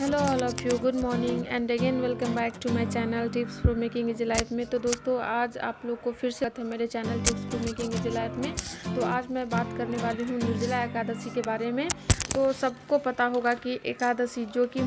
Hello all of you, good morning and again welcome back to my channel tips for making easy life में। तो दोस्तों, आज आप लोग को फिर से है मेरे channel tips for making easy life में। तो आज मैं बात करने वाली हूँ निर्जला एकादशी के बारे में। तो सबको पता होगा कि एकादशी जो कि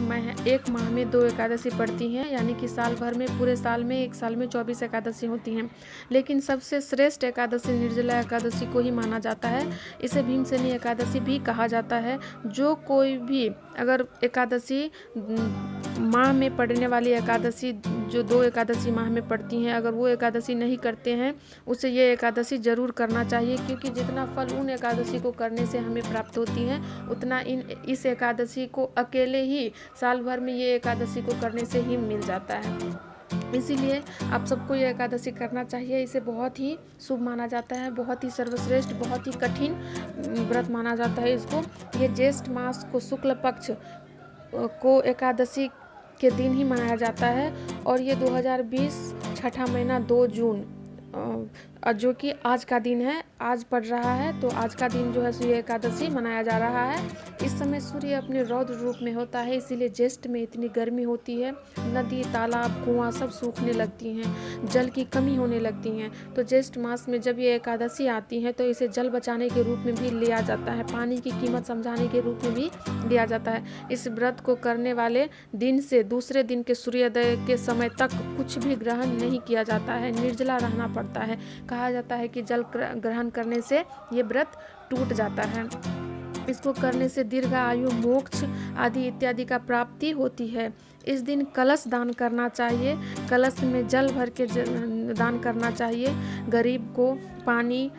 एक माह में 2 एकादशी पड़ती हैं, यानी कि साल भर में, पूरे साल में, एक साल में 24 एकादशी होती हैं। लेकिन सबसे श्रेष्ठ एकादशी निर्जला एकादशी को ही माना जाता है। इसे भीमसेनी एकादशी भी कहा जाता है। जो कोई भी अगर एकादशी माह में पड़ने वाली एकादशी, जो 2 एकादशी माह में पड़ती हैं, अगर वो एकादशी नहीं करते हैं, उसे ये एकादशी ज़रूर करना चाहिए, क्योंकि जितना फल उन एकादशी को करने से हमें प्राप्त होती है, उतना इस एकादशी को अकेले ही साल भर में ये एकादशी को करने से ही मिल जाता है। इसीलिए आप सबको ये एकादशी करना चाहिए। इसे बहुत ही शुभ माना जाता है, बहुत ही सर्वश्रेष्ठ, बहुत ही कठिन व्रत माना जाता है इसको। ये ज्येष्ठ मास को शुक्ल पक्ष को एकादशी के दिन ही मनाया जाता है, और ये 2020 छठा महीना 2 जून जो कि आज का दिन है, आज पड़ रहा है। तो आज का दिन जो है ये एकादशी मनाया जा रहा है। इस समय सूर्य अपने रौद्र रूप में होता है, इसीलिए ज्येष्ठ में इतनी गर्मी होती है। नदी, तालाब, कुआं सब सूखने लगती हैं, जल की कमी होने लगती हैं। तो ज्येष्ठ मास में जब ये एकादशी आती है तो इसे जल बचाने के रूप में भी लिया जाता है, पानी की कीमत समझाने के रूप में भी लिया जाता है। इस व्रत को करने वाले दिन से दूसरे दिन के सूर्योदय के समय तक कुछ भी ग्रहण नहीं किया जाता है, निर्जला रहना पड़ता है। कहा जाता है कि जल ग्रहण करने से ये व्रत टूट जाता है। इसको करने से दीर्घ आयु, मोक्ष आदि इत्यादि का प्राप्ति होती है। इस दिन कलश दान करना चाहिए, कलश में जल भर के दान करना चाहिए। गरीब को पानी,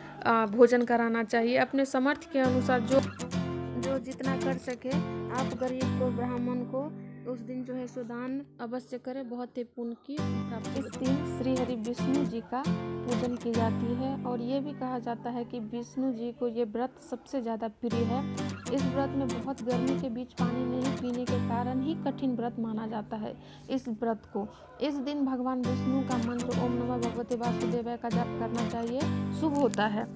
भोजन कराना चाहिए। अपने सामर्थ्य के अनुसार जो जितना कर सके आप गरीब को, ब्राह्मण को उस दिन जो है सो दान अवश्य करें, बहुत ही पुण्य की प्राप्ति। इस दिन श्री हरि विष्णु जी का पूजन की जाती है, और ये भी कहा जाता है कि विष्णु जी को ये व्रत सबसे ज़्यादा प्रिय है। इस व्रत में बहुत गर्मी के बीच पानी नहीं पीने के कारण ही कठिन व्रत माना जाता है। इस व्रत को इस दिन भगवान विष्णु का मंत्र ओम नमः भगवते वासुदेवाय का जाप करना चाहिए, शुभ होता है।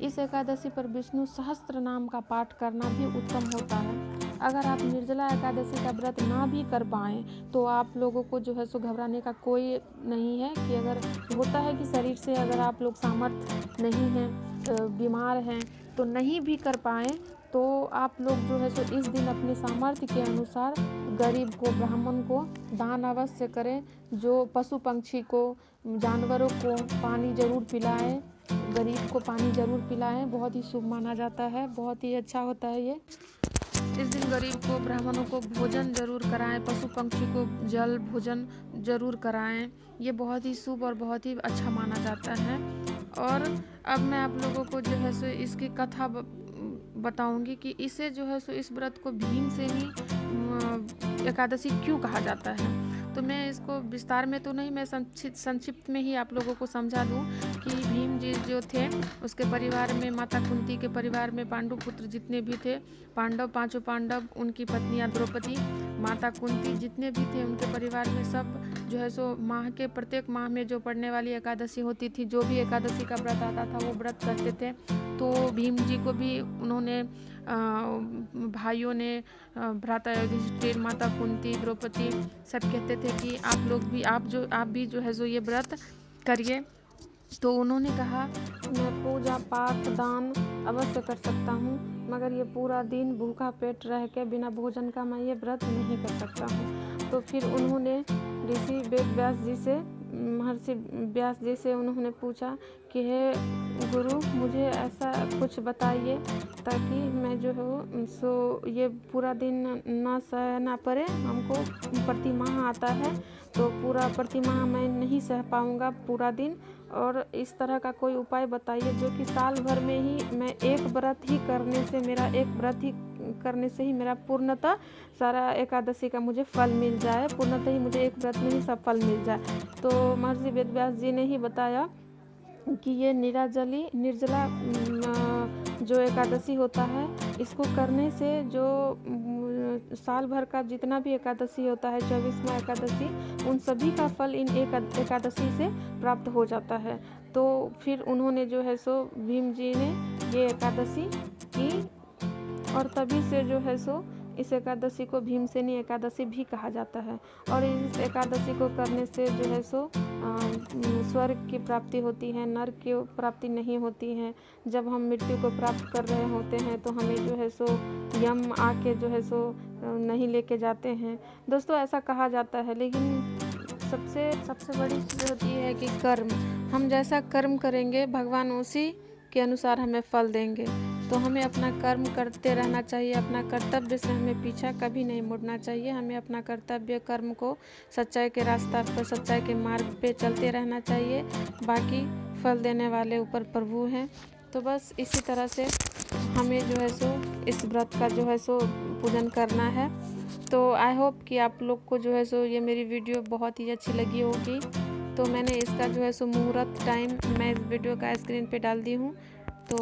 इस एकादशी पर विष्णु सहस्त्र नाम का पाठ करना भी उत्तम होता है। अगर आप निर्जला एकादशी का व्रत ना भी कर पाएँ तो आप लोगों को जो है सो घबराने का कोई नहीं है। कि अगर होता है कि शरीर से अगर आप लोग सामर्थ्य नहीं हैं, बीमार हैं, तो नहीं भी कर पाएँ, तो आप लोग जो है सो इस दिन अपने सामर्थ्य के अनुसार गरीब को, ब्राह्मण को दान अवश्य करें। जो पशु पक्षी को, जानवरों को पानी ज़रूर पिलाएं, गरीब को पानी ज़रूर पिलाएं। बहुत ही शुभ माना जाता है, बहुत ही अच्छा होता है ये। इस दिन गरीब को, ब्राह्मणों को भोजन जरूर कराएं, पशु पक्षी को जल भोजन जरूर कराएं। ये बहुत ही शुभ और बहुत ही अच्छा माना जाता है। और अब मैं आप लोगों को जो है सो इसकी कथा बताऊंगी कि इसे जो है सो इस व्रत को भीमसेनी एकादशी क्यों कहा जाता है। तो मैं इसको विस्तार में तो नहीं, मैं संक्षिप्त में ही आप लोगों को समझा दूं कि भीम जी जो थे, उसके परिवार में, माता कुंती के परिवार में पांडु पुत्र जितने भी थे, पांडव, 5 पांडव, उनकी पत्नियां द्रौपदी, माता कुंती, जितने भी थे उनके परिवार में सब जो है सो माह के प्रत्येक माह में जो पड़ने वाली एकादशी होती थी, जो भी एकादशी का व्रत आता था वो व्रत करते थे। तो भीम जी को भी उन्होंने भाइयों ने, भ्राता युधिष्ठिर, माता कुंती, द्रौपदी सब कहते थे कि आप भी जो है सो ये व्रत करिए। तो उन्होंने कहा, मैं पूजा पाठ दान अवश्य कर सकता हूँ, मगर ये पूरा दिन भूखा पेट रह के बिना भोजन का मैं ये व्रत नहीं कर सकता हूँ। तो फिर उन्होंने ऋषि वेद व्यास जी से, महर्षि व्यास जी से उन्होंने पूछा कि हे गुरु, मुझे ऐसा कुछ बताइए ताकि मैं जो है सो ये पूरा दिन ना सहना पड़े। हमको प्रतिमाह आता है, तो पूरा प्रतिमाह मैं नहीं सह पाऊँगा पूरा दिन, और इस तरह का कोई उपाय बताइए जो कि साल भर में ही मैं एक व्रत ही करने से ही मेरा पूर्णतः सारा एकादशी का मुझे फल मिल जाए, पूर्णतः ही मुझे एक व्रत में ही सब फल मिल जाए। तो महर्षि वेदव्यास जी ने ही बताया कि ये निर्जला जो एकादशी होता है, इसको करने से जो साल भर का जितना भी एकादशी होता है, 24वां एकादशी, उन सभी का फल इन एकादशी से प्राप्त हो जाता है। तो फिर उन्होंने जो है सो भीम जी ने ये एकादशी की, और तभी से जो है सो इस एकादशी को भीमसेनी एकादशी भी कहा जाता है। और इस एकादशी को करने से जो है सो स्वर्ग की प्राप्ति होती है, नरक की प्राप्ति नहीं होती है। जब हम मृत्यु को प्राप्त कर रहे होते हैं तो हमें जो है सो यम आके जो है सो नहीं लेके जाते हैं। दोस्तों ऐसा कहा जाता है, लेकिन सबसे बड़ी चीज़ होती है कि कर्म। हम जैसा कर्म करेंगे भगवान उसी के अनुसार हमें फल देंगे। तो हमें अपना कर्म करते रहना चाहिए, अपना कर्तव्य से हमें पीछा कभी नहीं मुड़ना चाहिए। हमें अपना कर्तव्य कर्म को सच्चाई के रास्ता पर, सच्चाई के मार्ग पे चलते रहना चाहिए। बाकी फल देने वाले ऊपर प्रभु हैं। तो बस इसी तरह से हमें जो है सो इस व्रत का जो है सो पूजन करना है। तो आई होप कि आप लोग को जो है सो ये मेरी वीडियो बहुत ही अच्छी लगी होगी। तो मैंने इसका जो है सो मुहूर्त टाइम मैं इस वीडियो का स्क्रीन पे डाल दी हूँ। तो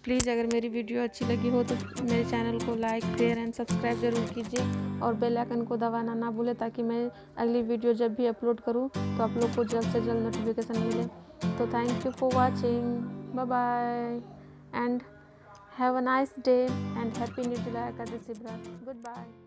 प्लीज़ अगर मेरी वीडियो अच्छी लगी हो तो मेरे चैनल को लाइक, शेयर एंड सब्सक्राइब ज़रूर कीजिए और बेल आइकन को दबाना ना भूलें, ताकि मैं अगली वीडियो जब भी अपलोड करूँ तो आप लोग को जल्द से जल्द नोटिफिकेशन मिले। तो thank you for watching, bye bye and have a nice day and happy Nirjala Ekadashi व्रत। Good bye.